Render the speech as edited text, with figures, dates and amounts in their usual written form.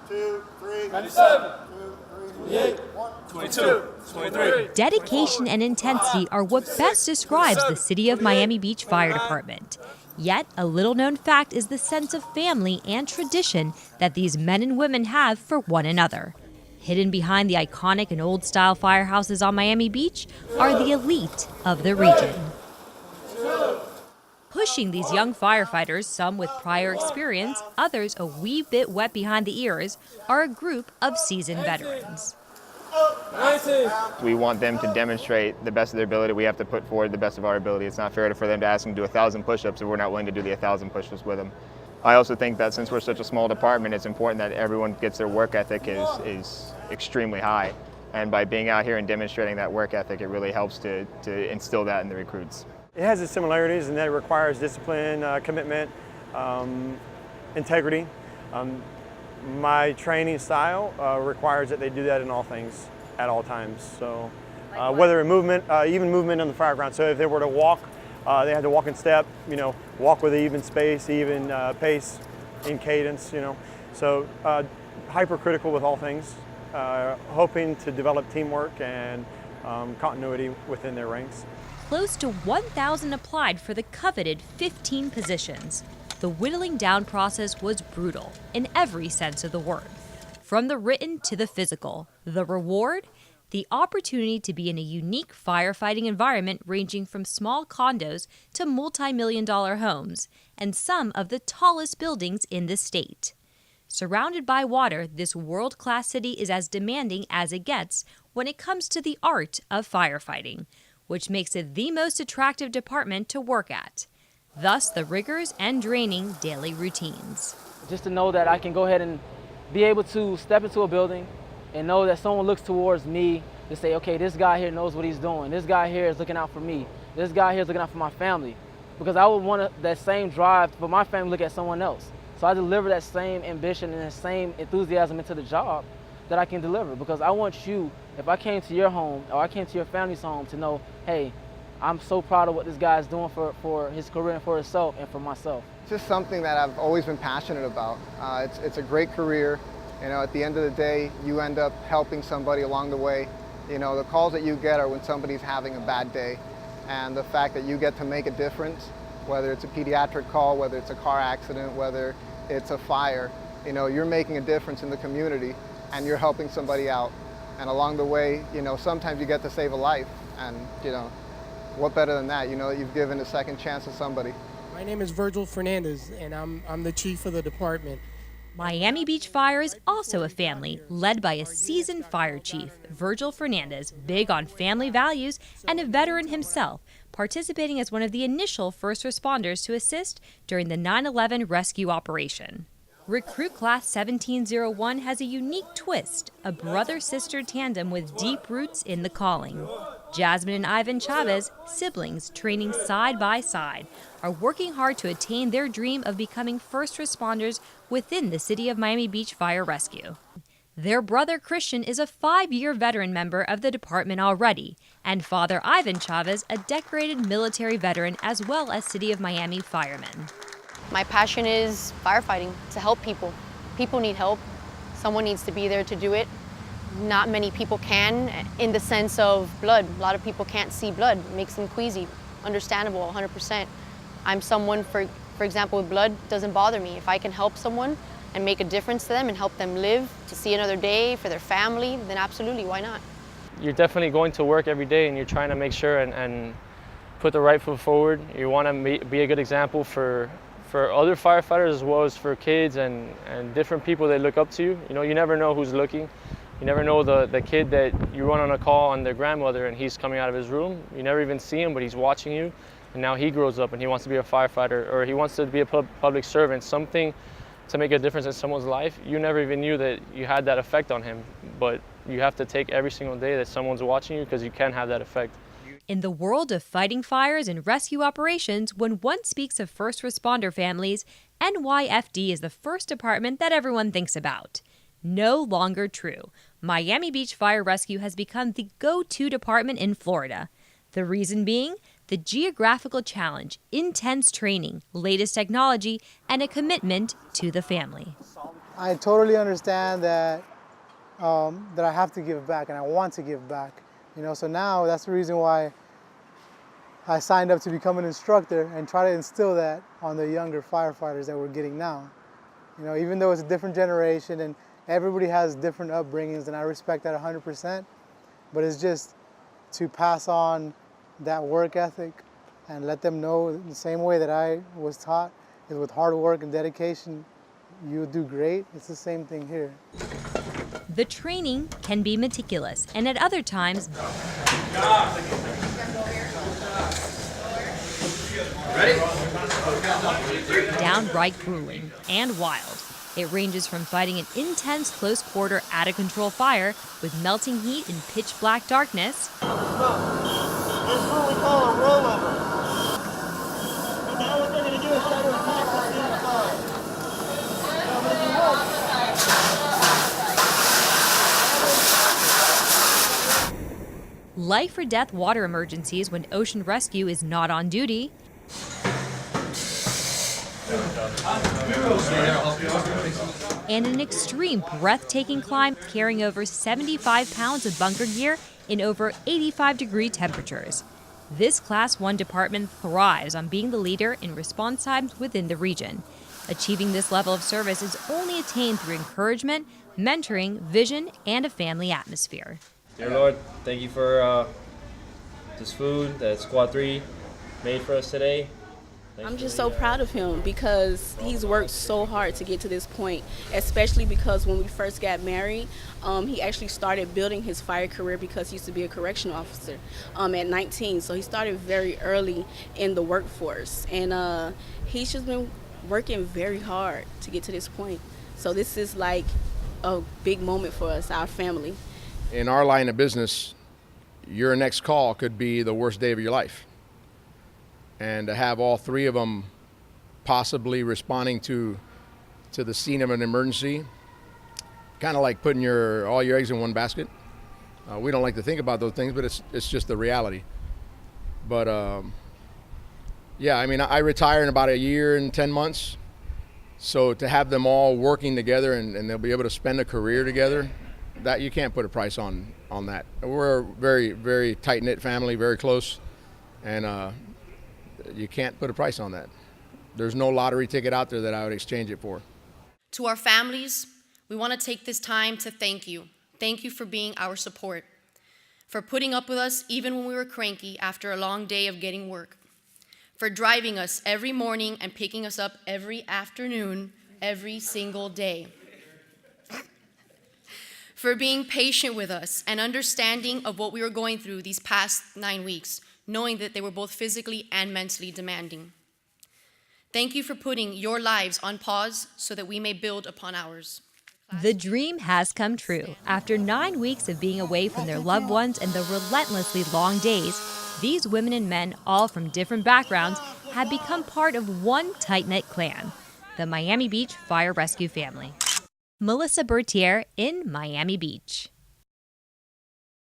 2, 3, 97, 28, 22, 23. Dedication and intensity are what best describes the City of Miami Beach Fire Department. Yet, a little-known fact is the sense of family and tradition that these men and women have for one another. Hidden behind the iconic and old-style firehouses on Miami Beach are the elite of the region. Pushing these young firefighters, some with prior experience, others a wee bit wet behind the ears, are a group of seasoned veterans. We want them to demonstrate the best of their ability. We have to put forward the best of our ability. It's not fair for them to ask them to do 1,000 push-ups if we're not willing to do the 1,000 push-ups with them. I also think that since we're such a small department, it's important that everyone gets their work ethic is extremely high. And by being out here and demonstrating that work ethic, it really helps to instill that in the recruits. It has its similarities in that it requires discipline, commitment, integrity. My training style requires that they do that in all things at all times. So whether in movement, even movement on the fire ground. So if they were to walk, they had to walk in step, walk with even space, even pace, in cadence, So hypercritical with all things, hoping to develop teamwork and continuity within their ranks. Close to 1,000 applied for the coveted 15 positions. The whittling down process was brutal in every sense of the word. From the written to the physical, the reward? The opportunity to be in a unique firefighting environment ranging from small condos to multi-million-dollar homes and some of the tallest buildings in the state. Surrounded by water, this world-class city is as demanding as it gets when it comes to the art of firefighting, which makes it the most attractive department to work at. Thus, the rigors and draining daily routines. Just to know that I can go ahead and be able to step into a building and know that someone looks towards me to say, okay, this guy here knows what he's doing. This guy here is looking out for me. This guy here is looking out for my family. Because I would want that same drive for my family to look at someone else. So I deliver that same ambition and that same enthusiasm into the job that I can deliver. Because I want you, if I came to your home or I came to your family's home, to know, hey, I'm so proud of what this guy is doing for his career and for himself and for myself. It's just something that I've always been passionate about. It's a great career. At the end of the day, you end up helping somebody along the way. The calls that you get are when somebody's having a bad day. And the fact that you get to make a difference, whether it's a pediatric call, whether it's a car accident, whether it's a fire, you're making a difference in the community and you're helping somebody out. And along the way, sometimes you get to save a life. And, what better than that? You've given a second chance to somebody. My name is Virgil Fernandez, and I'm the chief of the department. Miami Beach Fire is also a family, led by a seasoned fire chief, Virgil Fernandez, big on family values and a veteran himself, participating as one of the initial first responders to assist during the 9/11 rescue operation. Recruit Class 1701 has a unique twist, a brother-sister tandem with deep roots in the calling. Jasmine and Ivan Chavez, siblings training side by side, are working hard to attain their dream of becoming first responders within the City of Miami Beach Fire Rescue. Their brother Christian is a 5-year veteran member of the department already, and father Ivan Chavez, a decorated military veteran as well as City of Miami fireman. My passion is firefighting, to help people. People need help. Someone needs to be there to do it. Not many people can, in the sense of blood. A lot of people can't see blood. It makes them queasy. Understandable, 100%. I'm someone, for example, with blood, doesn't bother me. If I can help someone and make a difference to them and help them live to see another day for their family, then absolutely, why not? You're definitely going to work every day and you're trying to make sure and put the right foot forward. You want to be a good example for other firefighters as well as for kids and different people that look up to you. You never know who's looking. You never know the kid that you run on a call on their grandmother and he's coming out of his room. You never even see him, but he's watching you. And now he grows up and he wants to be a firefighter or he wants to be a public servant, something to make a difference in someone's life. You never even knew that you had that effect on him, but you have to take every single day that someone's watching you because you can have that effect. In the world of fighting fires and rescue operations, when one speaks of first responder families, NYFD is the first department that everyone thinks about. No longer true. Miami Beach Fire Rescue has become the go-to department in Florida. The reason being the geographical challenge, intense training, latest technology, and a commitment to the family. I totally understand that that I have to give back and I want to give back. So now that's the reason why I signed up to become an instructor and try to instill that on the younger firefighters that we're getting now. Even though it's a different generation and everybody has different upbringings, and I respect that 100%, but it's just to pass on that work ethic and let them know the same way that I was taught is with hard work and dedication, you'll do great. It's the same thing here. The training can be meticulous and at other times downright grueling and wild. It ranges from fighting an intense close-quarter, out-of-control fire with melting heat and pitch-black darkness. This is what we call a rollover. And now what they're going to do is try to attack us inside. Now, when you walk, Life or death water emergencies when ocean rescue is not on duty. And an extreme, breathtaking climb carrying over 75 pounds of bunker gear in over 85-degree temperatures. This Class 1 department thrives on being the leader in response times within the region. Achieving this level of service is only attained through encouragement, mentoring, vision, and a family atmosphere. Dear Lord, thank you for this food that Squad 3 made for us today. I'm just so proud of him because he's worked so hard to get to this point, especially because when we first got married, he actually started building his fire career because he used to be a correctional officer at 19. So he started very early in the workforce, and he's just been working very hard to get to this point. So this is like a big moment for us, our family. In our line of business, your next call could be the worst day of your life. And to have all three of them possibly responding to the scene of an emergency, kind of like putting all your eggs in one basket. We don't like to think about those things, but it's just the reality. But yeah, I mean, I retire in about 1 year and 10 months. So to have them all working together and they'll be able to spend a career together, that you can't put a price on that. We're a very, very tight-knit family, very close, and you can't put a price on that. There's no lottery ticket out there that I would exchange it for. To our families, we want to take this time to thank you. Thank you for being our support, for putting up with us even when we were cranky after a long day of getting work, for driving us every morning and picking us up every afternoon, every single day, for being patient with us and understanding of what we were going through these past 9 weeks, knowing that they were both physically and mentally demanding. Thank you for putting your lives on pause so that we may build upon ours. The dream has come true. After 9 weeks of being away from their loved ones and the relentlessly long days, these women and men, all from different backgrounds, have become part of one tight-knit clan, the Miami Beach Fire Rescue family. Melissa Bertier in Miami Beach.